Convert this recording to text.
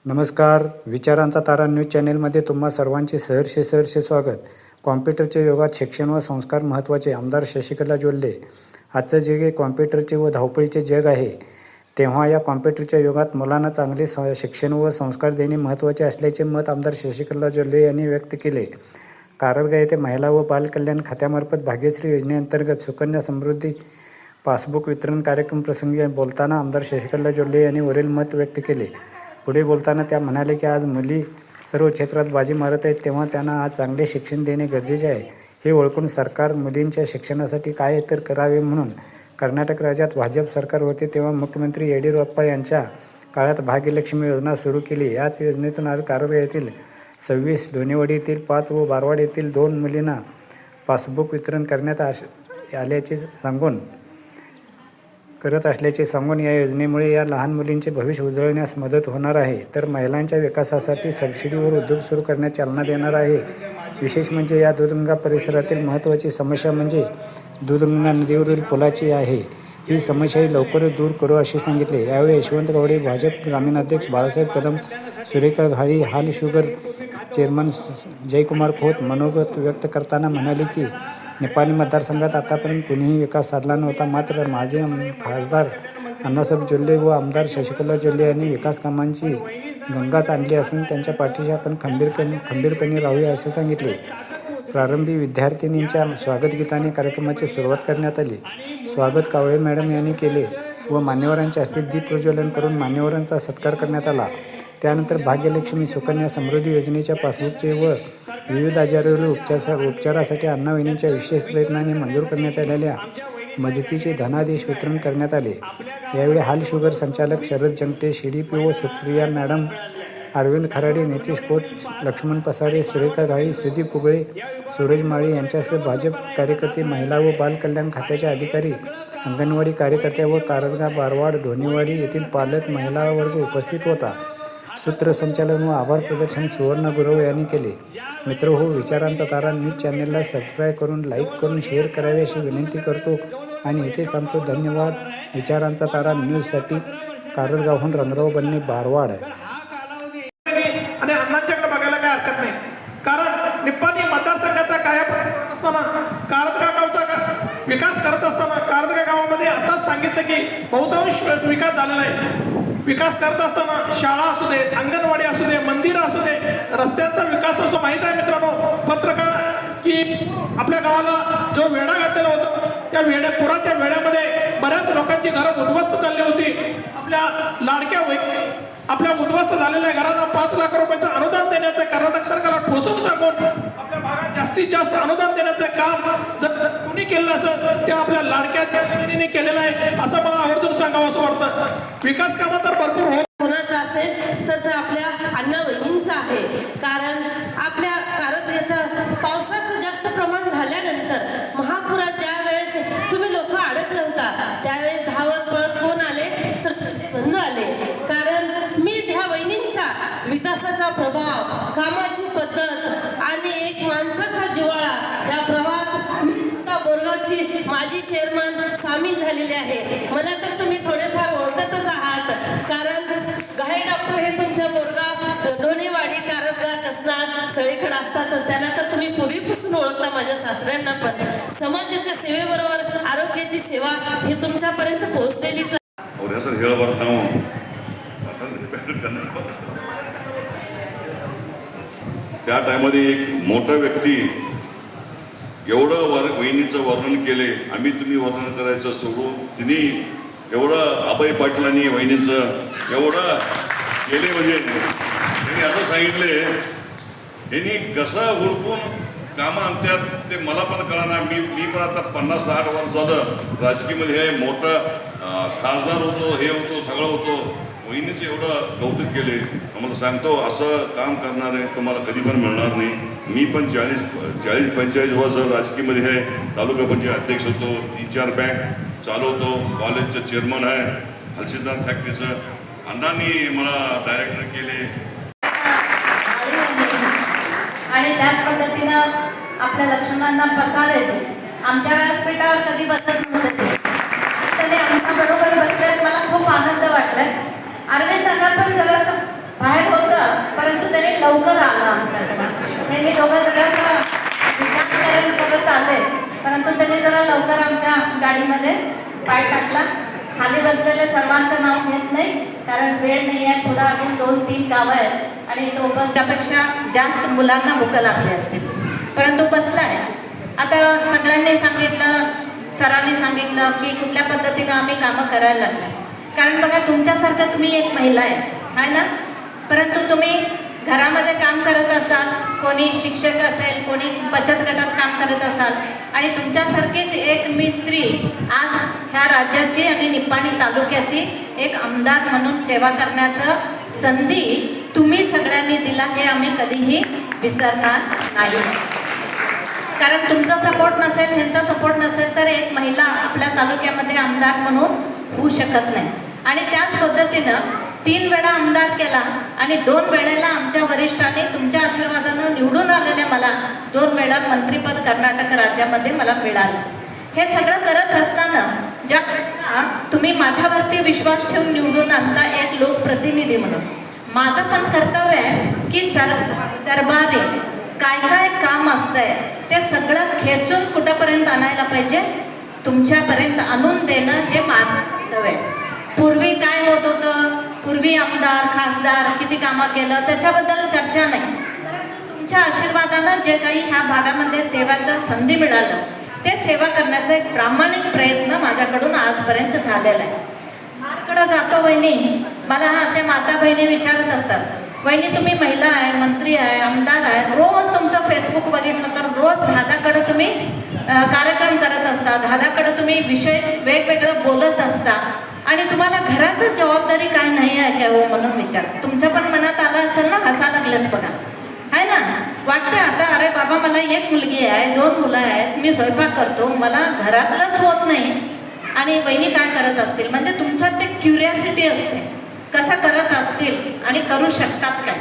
नमस्कार. विचारांचा तारा न्यूज चॅनेलमध्ये तुम्हा सर्वांचे सहर्ष स्वागत. कॉम्प्युटरच्या युगात शिक्षण व संस्कार महत्त्वाचे. आमदार शशिकला जोल्ले. आजचं जग हे कॉम्प्युटरचे व धावपळीचे जग आहे. तेव्हा या कॉम्प्युटरच्या युगात मुलांना चांगले शिक्षण व संस्कार देणे महत्त्वाचे असल्याचे मत आमदार शशिकला जोल्ले यांनी व्यक्त केले. कारंजा येथे महिला व बालकल्याण खात्यामार्फत भाग्यश्री योजनेअंतर्गत सुकन्या समृद्धी पासबुक वितरण कार्यक्रम प्रसंगी बोलताना आमदार शशिकला जोल्ले यांनी वरील मत व्यक्त केले. पुढे बोलताना त्या म्हणाले की आज मुली सर्व क्षेत्रात बाजी मारत आहेत, तेव्हा त्यांना आज चांगले शिक्षण देणे गरजेचे आहे. हे ओळखून सरकार मुलींच्या शिक्षणासाठी काय तर करावे म्हणून कर्नाटक राज्यात भाजप सरकार होते तेव्हा मुख्यमंत्री येडियुरप्पा यांच्या काळात भाग्यलक्ष्मी योजना सुरू केली. याच योजनेतून आज कारंजा येथील 26, ढोणेवाडी येथील 5 व बारवाड येथील 2 मुलींना पासबुक वितरण करण्यात करत असल्याचे सांगून या योजनेमुळे या लहान मुलींचे भविष्य उजळण्यास मदत होणार आहे. तर महिलांच्या विकासासाठी सबसिडीवर उद्योग सुरू करण्यास चालना देणार आहे. विशेष म्हणजे या दूधगंगा परिसरातील महत्त्वाची समस्या म्हणजे दूधगंगा नदीवरील पुलाची आहे. ही समस्याही लवकरच दूर करू असे सांगितले. यावेळी यशवंत गवडे, भाजप ग्रामीणाध्यक्ष बाळासाहेब कदम, सुरेखा घाळी, हाल शुगर चेअरमन जयकुमार खोत मनोगत व्यक्त करताना म्हणाले की निपाणी मतदारसंघात आतापर्यंत कुणीही विकास साधला नव्हता. मात्र माजी खासदार अण्णासाहेब जोल्ले व आमदार शशिकला जोल्ले यांनी विकास कामांची गंगाच आणली असून त्यांच्या पाठीशी आपण खंबीरपणे राहूया असे सांगितले. प्रारंभी विद्यार्थिनींच्या स्वागतगीताने कार्यक्रमाची सुरुवात करण्यात आली. स्वागत कावळे मॅडम यांनी केले व मान्यवरांच्या हस्ते दीप प्रज्वलन करून मान्यवरांचा सत्कार करण्यात आला. त्यानंतर भाग्यलक्ष्मी सुकन्या समृद्धी योजनेच्या पासबुकचे व विविध आजारावरील उपचारासाठी अण्णा-वहिनींच्या विशेष प्रयत्नाने मंजूर करण्यात आलेल्या मदतीचे धनादेश वितरण करण्यात आले. यावेळी हाल शुगर संचालक शरद जंगटे, CDPO सुप्रिया मॅडम, अरविंद खराडे, नितीश खोत, लक्ष्मण पसारे, सुरेखा घाळी, सुदीप उगळे, सूरज माळी यांच्यासह भाजप कार्यकर्ते, महिला व बाल कल्याण खात्याचे अधिकारी, अंगणवाडी कार्यकर्त्या व कारंजा, बारवाड, ढोणेवाडी येथील पालक, महिला वर्ग उपस्थित होता. सूत्रसंचालन व आभार प्रदर्शन सुवर्ण गुरव यांनी केले. मित्रहो, विचारांचा तारा न्यूज चॅनेलला सबस्क्राईब करून, लाईक करून, शेअर करावे अशी विनंती करतो आणि इथे थांबतो. धन्यवाद. विचारांचा तारा न्यूजसाठी कारंजाहून रंगराव बन्ने, बारवाड. आणि अण्णांच्याकडे बघायला काही हरकत नाही, कारण निपाणी मतदारसंघाचा कायापालट असताना कारंजा गावचा विकास करत असताना कारंजा गावामध्ये आताच सांगितलं की बहुतांश विकास झालेला आहे. विकास करत असताना शाळा असू दे, अंगणवाडी असू दे, मंदिरं असू दे, रस्त्याचा विकास असो. माहीत आहे मित्रांनो, पत्रकार की आपल्या गावाला जो वेढा घातलेला होता त्या पुराच्या वेढ्यामध्ये बऱ्याच लोकांची घरं उद्ध्वस्त झाली होती. आपल्या उद्ध्वस्त झालेल्या घरांना 5 लाख रुपयाचं अनुदान देण्याचं कर्नाटक सरकारला ठोसून सांगून आपल्या भागात जास्तीत जास्त अनुदान देण्याचं काम जर कुणी केलं असेल ते आपल्या लाडक्या बहिणीने केलेलं आहे असं मला आवर्जून सांगावं असं वाटतं. विकास कामं तर भरपूर कोणाचा असेल तर आपल्या अण्णा वहिनींचा आहे. कारण आपल्या कारंजाचं पावसाचं जास्त प्रमाण झाल्यानंतर महापुरात ज्या वेळेस तुम्ही लोक अडकले होता त्यावेळेस धावत पळत कोण आले तर बंधू आले. कारण मी त्या वहिनींच्या विकासाचा प्रभाव, कामाची पद्धत आणि एक माणसाचा जिव्हाळा या प्रवाहात बोरगावची माजी चेअरमन सामील झालेले आहे. मला तर तुम्ही थोडेफार ओळखतच आहात, कारण घाई डॉक्टर हे तुमच्या बोरगाव, ढोणेवाडी, कारंजा, कसनाळ सगळीकडे असतातच. त्यांना तर तुम्ही पूर्वीपासून ओळखता. माझ्या सासऱ्यांना पण समाजाच्या सेवेबरोबर आरोग्याची सेवा ही तुमच्यापर्यंत पोहोचलेलीच. त्या टायमध्ये एक मोठा व्यक्ती एवढं वहिनीचं वर्णन केले, आम्ही तुम्ही वर्णन करायचं सोडून तिने एवढं अभय पाटलांनी वहिनीचं एवढं केले. म्हणजे त्यांनी असं सांगितले, यांनी कसं हुडकून कामं आणतात ते मला पण कळणार. मी पण आता 50-60 वर्ष झालं राजकीयमध्ये हे मोठं खासदार होतो, हे होतो, सगळं होतो. वहिनीचं एवढं कौतुक केले. आम्हाला सांगतो असं काम करणारे तुम्हाला कधी पण मिळणार नाही. मी पण 40-45 वर्ष राजकीयमध्ये आहे. तालुका पंचायत अध्यक्ष होतो, 3-4 बँक चालवतो, कॉलेजचं चेअरमन आहे, हलसिद्धार्थ फॅक्टरीचं. अण्णांनी मला डायरेक्टर केले आणि त्याच पद्धतीनं आपल्या लक्ष्मणांना पसारायचे. आमच्या व्यासपीठावर कधी बसत नव्हते, त्याने आमच्या बरोबर बसल्यात. मला खूप आनंद वाटला. अरविंदांना पण जरासं बाहेर लवकर आलं आमच्याकडं. त्यांनी दोघं जरासं विचार करत आले, परंतु त्यांनी जरा लवकर आमच्या गाडीमध्ये पाय टाकला. खाली बसलेले सर्वांचं नाव घेत नाही, कारण वेळ नाही आहे. पुढं अजून 2-3 गावं आहेत आणि तो त्यापेक्षा जास्त मुलांना भूक लागली असतील, परंतु बसला नाही. आता सगळ्यांनी सांगितलं, सरांनी सांगितलं की कुठल्या पद्धतीनं आम्ही कामं करायला लागलो. कारण बघा, तुमच्यासारखंच मी एक महिला आहे ना, परंतु तुम्ही घरामध्ये काम करत असाल, कोणी शिक्षक असेल, कोणी बचत गटात काम करत असाल, आणि तुमच्यासारखीच एक मी स्त्री आज ह्या राज्याची आणि निपाणी तालुक्याची एक आमदार म्हणून सेवा करण्याचं संधी तुम्ही सगळ्यांनी दिला, हे आम्ही कधीही विसरणार नाही. कारण तुमचा सपोर्ट नसेल, ह्यांचा सपोर्ट नसेल तर एक महिला आपल्या तालुक्यामध्ये आमदार म्हणून होऊ शकत नाही. आणि त्याच पद्धतीनं 3 वेळा आमदार केला आणि 2 वेळेला आमच्या वरिष्ठांनी तुमच्या आशीर्वादानं निवडून आलेल्या मला 2 वेळा मंत्रिपद कर्नाटक राज्यामध्ये मला मिळालं. हे सगळं करत असताना ज्या वेळेला तुम्ही माझ्यावरती विश्वास ठेवून निवडून आणता एक लोकप्रतिनिधी म्हणून, माझं पण कर्तव्य आहे की दरबारी काय काय काम असतंय ते सगळं खेचून कुठंपर्यंत आणायला पाहिजे, तुमच्यापर्यंत आणून देणं हे माझं कर्तव्य आहे. पूर्वी काय होत होतं, पूर्वी आमदार खासदार किती कामं केलं त्याच्याबद्दल चर्चा नाही, परंतु तुमच्या आशीर्वादानं जे काही ह्या भागामध्ये सेवाचं संधी मिळालं ते सेवा करण्याचा एक प्रामाणिक प्रयत्न माझ्याकडून आजपर्यंत झालेला आहे. मार्कडं जातो वहिनी, मला असे माता बहिणी विचारत असतात, वहिनी तुम्ही महिला आहे, मंत्री आहे, आमदार आहे, रोज तुमचं फेसबुक बघितलं तर रोज दादाकडं तुम्ही कार्यक्रम करत असता, दादाकडं तुम्ही विषय वेगवेगळं बोलत असता आणि तुम्हाला घराचं जबाबदारी काय नाही आहे काय हो म्हणून विचार तुमच्या पण मनात आलं असेल ना. हसा लागलं बघा, आहे ना, वाटतं आता अरे बाबा मला एक मुलगी आहे, 2 मुलं आहेत, मी स्वयंपाक करतो, मला घरातलंच होत नाही आणि बहिणी काय करत असतील. म्हणजे तुमच्यात ते क्युरियासिटी असते, कसं करत असतील आणि करू शकतात काय.